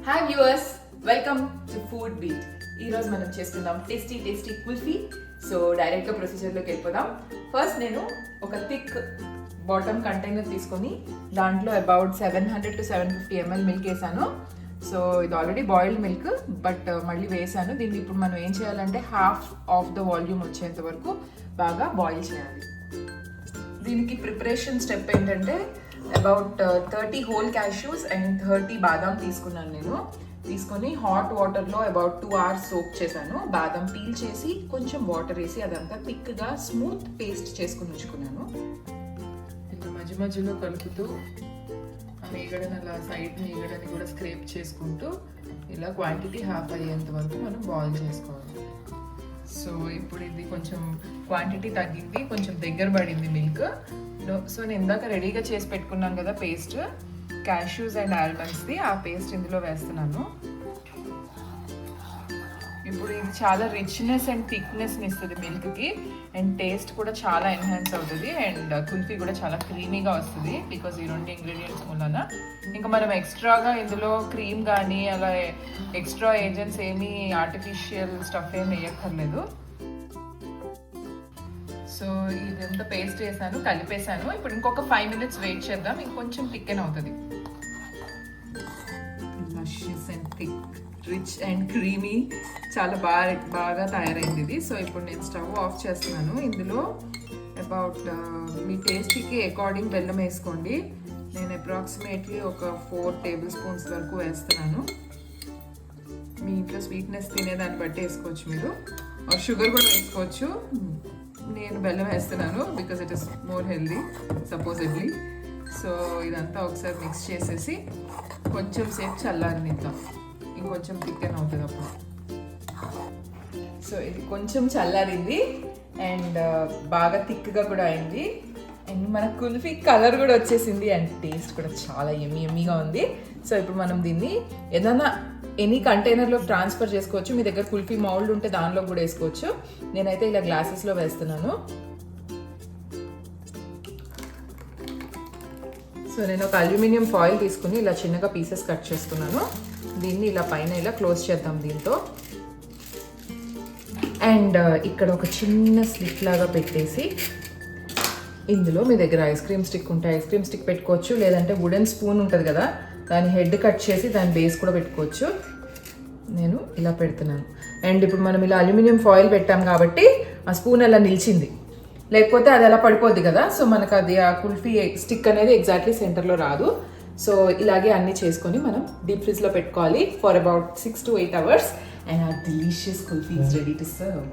Hi viewers, welcome to food beat. ఈరోజు మనం చేసుకుందాం టేస్టీ కుల్ఫీ. సో డైరెక్ట్గా ప్రొసీజర్లోకి వెళ్ళిపోదాం. ఫస్ట్ నేను ఒక థిక్ బాటమ్ కంటైనర్ తీసుకొని దాంట్లో అబౌట్ 700 to 750 ml మిల్క్ వేసాను. సో ఇది ఆల్రెడీ బాయిల్డ్ మిల్క్, బట్ మళ్ళీ వేసాను. దీన్ని ఇప్పుడు మనం ఏం చేయాలంటే హాఫ్ ఆఫ్ ద వాల్యూమ్ వచ్చేంత వరకు బాగా బాయిల్ చేయాలి. దీనికి ప్రిపరేషన్ స్టెప్ ఏంటంటే అబౌట్ 30 హోల్ క్యాష్యూస్ అండ్ 30 బాదాం తీసుకున్నాను. నేను తీసుకొని హాట్ వాటర్లో అబౌట్ 2 hours సోక్ చేశాను. బాదాం పీల్ చేసి కొంచెం వాటర్ వేసి అదంతా థిక్గా స్మూత్ పేస్ట్ చేసుకుని ఉంచుకున్నాను. ఇట్లా మధ్య మధ్యలో కలుపుతూ ఆ మీగడని అలా సైడ్ మీగడని కూడా స్క్రేప్ చేసుకుంటూ ఇలా క్వాంటిటీ హాఫ్ అయ్యేంత వరకు మనం బాయిల్ చేసుకోవాలి. సో ఇప్పుడు ఇది కొంచెం క్వాంటిటీ తగ్గింది, కొంచెం దగ్గర పడింది మిల్క్. సో నేను ఇందాక రెడీగా చేసి పెట్టుకున్నాను కదా పేస్ట్, క్యాష్యూస్ అండ్ ఆల్మండ్స్ది, ఆ పేస్ట్ ఇందులో వేస్తున్నాను. ఇప్పుడు ఇది చాలా రిచ్నెస్ అండ్ థిక్నెస్ని ఇస్తుంది మిల్క్కి, అండ్ టేస్ట్ కూడా చాలా ఎన్హాన్స్ అవుతుంది, అండ్ కుల్ఫీ కూడా చాలా క్రీమీగా వస్తుంది బికాజ్ ఈ రెండు ఇంగ్రీడియంట్స్ వలన. ఇంకా మనం ఎక్స్ట్రాగా ఇందులో క్రీమ్ కానీ అలా ఎక్స్ట్రా ఏజెంట్స్ ఏమీ ఆర్టిఫిషియల్ స్టఫ్ ఏమి వేయక్కర్లేదు. సో ఇదంతా పేస్ట్ వేసాను, కలిపేసాను. ఇప్పుడు ఇంకొక 5 minutes వెయిట్ చేద్దాం, ఇంకొంచెం థిక్కెన్ అవుతుంది. Luscious and thick, rich and creamy, చాలా బాగా తయారైంది ఇది. సో ఇప్పుడు నేను స్టవ్ ఆఫ్ చేస్తున్నాను. ఇందులో అబౌట్ మీ టేస్ట్కి అకార్డింగ్ బెల్లం వేసుకోండి. నేను అప్రాక్సిమేట్లీ ఒక 4 tablespoons వరకు వేస్తున్నాను. మీ ఇంట్లో స్వీట్నెస్ తినేదాన్ని బట్టి వేసుకోవచ్చు మీరు, షుగర్ కూడా వేసుకోవచ్చు. నేను బెల్లం వేస్తున్నాను because it is more healthy supposedly. So ఇదంతా ఒకసారి మిక్స్ చేసేసి కొంచెం సేపు చల్లారనిద్దాం, ఇంకొంచెం థిక్కెన్ అవుతుంది అప్పుడు. సో ఇది కొంచెం చల్లారింది అండ్ బాగా థిక్గా కూడా అయింది, అండ్ మన కుల్ఫీ కలర్ కూడా వచ్చేసింది, అండ్ టేస్ట్ కూడా చాలా ఎమ్మీగా ఉంది. సో ఇప్పుడు మనం దీన్ని ఏదైనా ఎనీ కంటైనర్లో ట్రాన్స్ఫర్ చేసుకోవచ్చు. మీ దగ్గర కుల్ఫీ మౌల్డ్ ఉంటే దానిలో కూడా వేసుకోవచ్చు. నేనైతే ఇలా గ్లాసెస్లో వేస్తున్నాను. సో నేను ఒక అల్యూమినియం ఫాయిల్ తీసుకుని ఇలా చిన్నగా పీసెస్ కట్ చేసుకున్నాను. దీన్ని ఇలా పైన ఇలా క్లోజ్ చేద్దాం దీంతో. అండ్ ఇక్కడ ఒక చిన్న స్లిట్ లాగా పెట్టేసి ఇందులో మీ దగ్గర ఐస్ క్రీమ్ స్టిక్ ఉంటే ఐస్ క్రీమ్ స్టిక్ పెట్టుకోవచ్చు, లేదంటే వుడెన్ స్పూన్ ఉంటుంది కదా దాని హెడ్ కట్ చేసి దాని బేస్ కూడా పెట్టుకోవచ్చు. నేను ఇలా పెడుతున్నాను. అండ్ ఇప్పుడు మనం ఇలా అల్యూమినియం ఫాయిల్ పెట్టాం కాబట్టి ఆ స్పూన్ అలా నిలిచింది, లేకపోతే అది అలా పడిపోద్ది కదా. సో మనకు అది ఆ కుల్ఫీ స్టిక్ అనేది ఎగ్జాక్ట్లీ సెంటర్లో రాదు. సో ఇలాగే అన్నీ చేసుకొని మనం డీప్ ఫ్రిడ్జ్లో పెట్టుకోవాలి for about 6 to 8 hours, and ఆ delicious kulfi is ready to serve.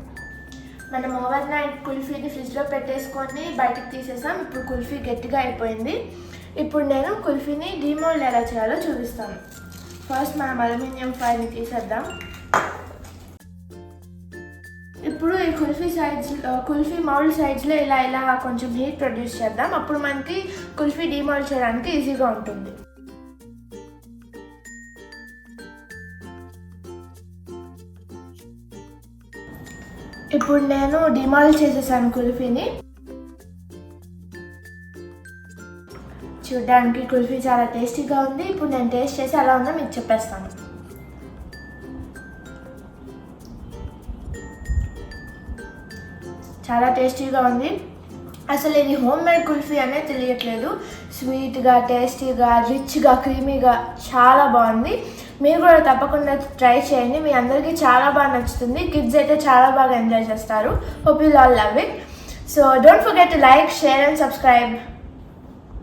మనం ఓవర్ నైట్ కుల్ఫీని ఫ్రిడ్జ్లో పెట్టేసుకొని బయటకు తీసేసాం. ఇప్పుడు కుల్ఫీ గట్టిగా అయిపోయింది. ఇప్పుడు నేను కుల్ఫీని డీమోల్డ్ ఎలా చేయాలో చూపిస్తాను. ఫస్ట్ మనం అల్యూమినియం ఫాయిల్ని తీసేద్దాం. ఇప్పుడు ఈ కుల్ఫీ మౌల్డ్ సైడ్స్లో ఇలా కొంచెం హీట్ ప్రొడ్యూస్ చేద్దాం. అప్పుడు మనకి కుల్ఫీ డీమోల్డ్ చేయడానికి ఈజీగా ఉంటుంది. ఇప్పుడు నేను డిమాల్డ్ చేసేసాను కుల్ఫీని. చూడడానికి కుల్ఫీ చాలా టేస్టీగా ఉంది. ఇప్పుడు నేను టేస్ట్ చేసి ఎలా ఉందో మీకు చెప్పేస్తాను. చాలా టేస్టీగా ఉంది. అసలు ఇది హోమ్ మేడ్ కుల్ఫీ అనే తెలియట్లేదు. స్వీట్గా, టేస్టీగా, రిచ్గా, క్రీమీగా చాలా బాగుంది. మీరు కూడా తప్పకుండా ట్రై చేయండి. మీ అందరికీ చాలా బాగా నచ్చుతుంది. కిడ్స్ అయితే చాలా బాగా ఎంజాయ్ చేస్తారు. Hope you all love it. So don't forget to like, share and subscribe.